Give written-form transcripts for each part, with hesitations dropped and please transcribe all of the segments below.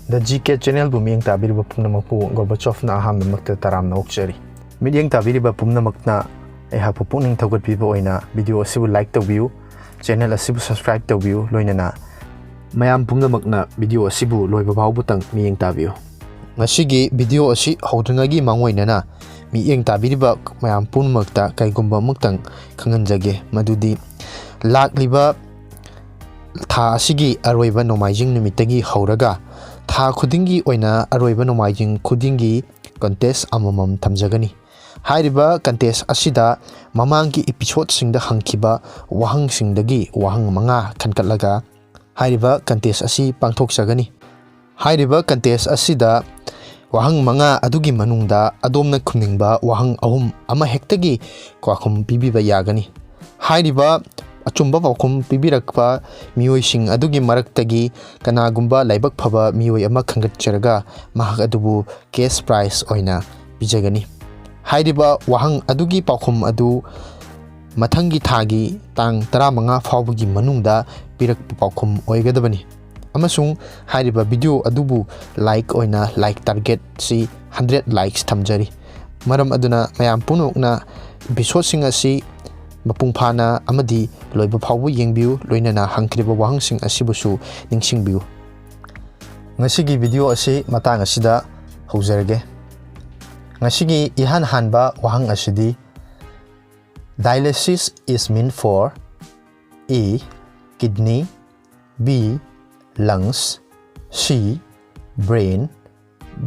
The GK channel bu miyeng tabiriba pumnamakpu Gorbachov na aham namakta taram na okchari. Miyeng tabiriba pumnamakna eha pupuning tawgatpiba oina video asibu like tawbiu, channel asibu subscribe tawbiu loinana mayam pumnamakna video asibu loiba bawbutang miyeng tabiu. Ngasigi video asi hawdringagi mangoinana miyeng tabiriba mayam pumnamakta kaigumba muktang khanganjage madudi lakliba tha asigi aroiba nomaijing numitki hawraga tha khudingi oina aroiba nomaijing khudingi contest amamam thamjagani. Hairiba contest asida mamangi episode singda hangkhriba wahang singdagi wahang manga khankatlaga hairiba contest asi pangthokjagani. Hairiba contest asida wahang manga adugi manungda adomna khumningba wahang ahum ama hektagi kwakhum pibiba yagani. Hairiba achumba paokhum pibirakpa miyoising adugi maraktagi kanagumba laibak phaba miyoi ama khangatjaraga mahak adubu cash prize oina bijagani. Hairiba wahang adugi paokhum adu mathangi thagi tang 15 fawbagi manungda pirakpa paokhum oigadabani. Amasung hairiba video adubu like oina like target si 100 likes thamjari. Maram aduna mayam punokna episode sing asi mapung phana amadi loiba phawbu yengbiu loinana hangkhriba wahang sing asibusu ningsingbiu. Ngasigi video asi matang asida haujarage. Ngasigi ihan hanba wahang asidi dialysis is meant for A. Kidney, B. Lungs, C. Brain,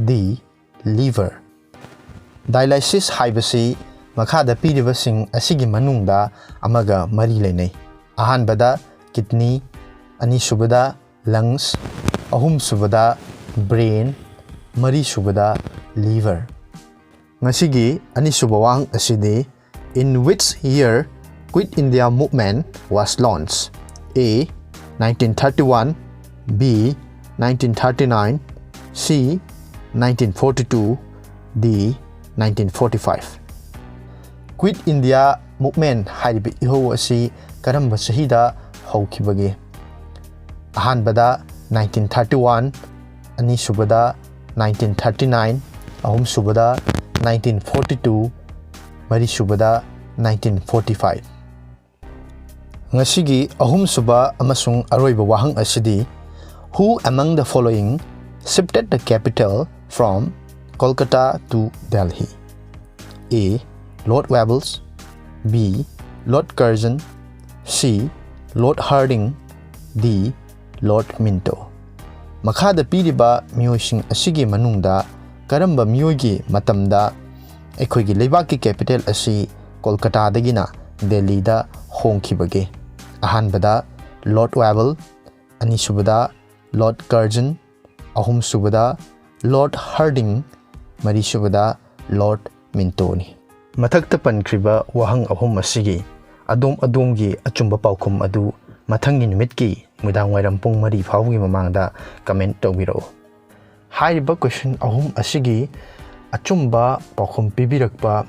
D. Liver. Dialysis haibasi makhada piriba sing asigi manungda amaga mari leinai. Ahanbada kidney, anisubada lungs, ahum subada brain, mari subada liver. Ngasigi anisuba wahang asidi in which year Quit India movement was launched? A. 1931, B. 1939, C. 1942, D. 1945. Quit India movement haribi iho asi karamba sahida hawkhibage? Ahanbada 1931, anisubada 1939, ahum subada 1942, mari subada 1945. Ngasigi ahum suba amasung aroiba wahang asidi who among the following shifted the capital from Calcutta to Delhi? A. Lord Webbles, B. Lord Curzon, C. Lord Harding, D. Lord Minto. Makhada piriba miyoising asigi manungda karamba miyoigi matamda ekhoigi leibaki capital asi Kolkata dagina Delhi da hongkhibage? Ahanbada Lord Webble, anisubada Lord Curzon, ahum subada Lord Harding, mari subada Lord Minto ni. Mathakta pankriba wahang ahum asigi adom-adomgi achumba paokhum adu mathangi numitki mudang wairam pung mari phawgi mamangda comment tawbirao. Hairiba question ahum asigi achumba paokhum pibirakpa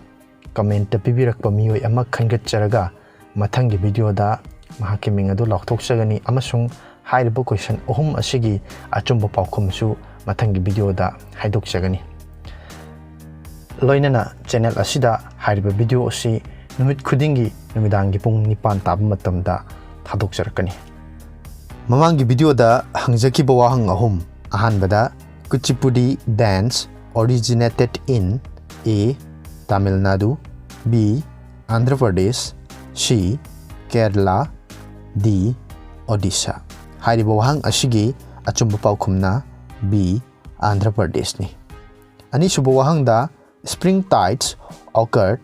comment pibirakpa miyoi ama khangatjaraga mathangi video da mahakki ming adu laukthokjagani amasung hairiba question ahum asigi achumba paokhum su mathangi video da haidokjagani. Loinana channel asida hairiba video asi numit khudingi numidangi pung 9 taba matamda thadokjarakani. Mamangi video da hangjakiba wahang ahum ahanbada Kuchipudi dance originated in A. Tamil Nadu, B. Andhra Pradesh, C. Kerala, D. Odisha. Hairiba wahang asigi achumba paokhumna B. Andhra Pradesh ni. Anisuba wahang da spring tides occurred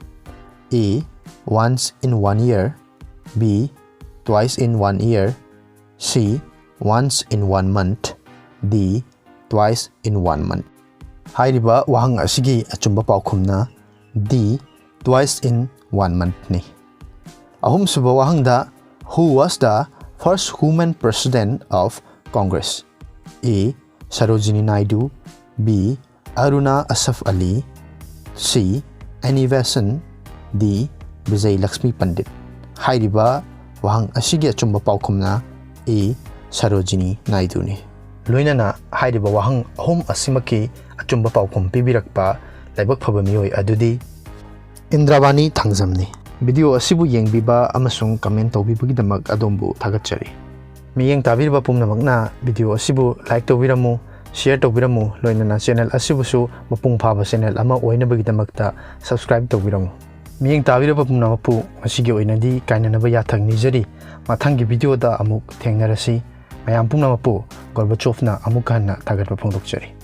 A. Once in 1 year, B. Twice in 1 year, C. Once in 1 month, D. Twice in 1 month. Hairiba wahang asigi achumba paokhumna D. Twice in 1 month ni. Ahum suba wahang da who was the first woman president of Congress? A. Sarojini Naidu, B. Aruna Asaf Ali, C. Annie Besant, D. Vijay Lakshmi Pandit. Hairiba wahang asigi achumba paokhumna A. Sarojini Naidu ni. loinana hairiba wahang ahum asimaki achumba paokhum pibirakpa laibak phaba mioi adudi Indravani Thangzamni video asibu yengbiba amasung comment tawbibagidamak adombu thagatchari miyeng tabiriba pumnamakna video asibu like taobirammu share taobirammu loinana channel asibusu mapung phaba channel ama oinabagidamakta subscribe taobirammu miyeng tabiriba pumnamapu masigi oinadi kainanaba yathang nijari mathangi video da amuk thengnarasi mayam pumnamapu Gorbachov na amuk hanna thagatpa phongdokchari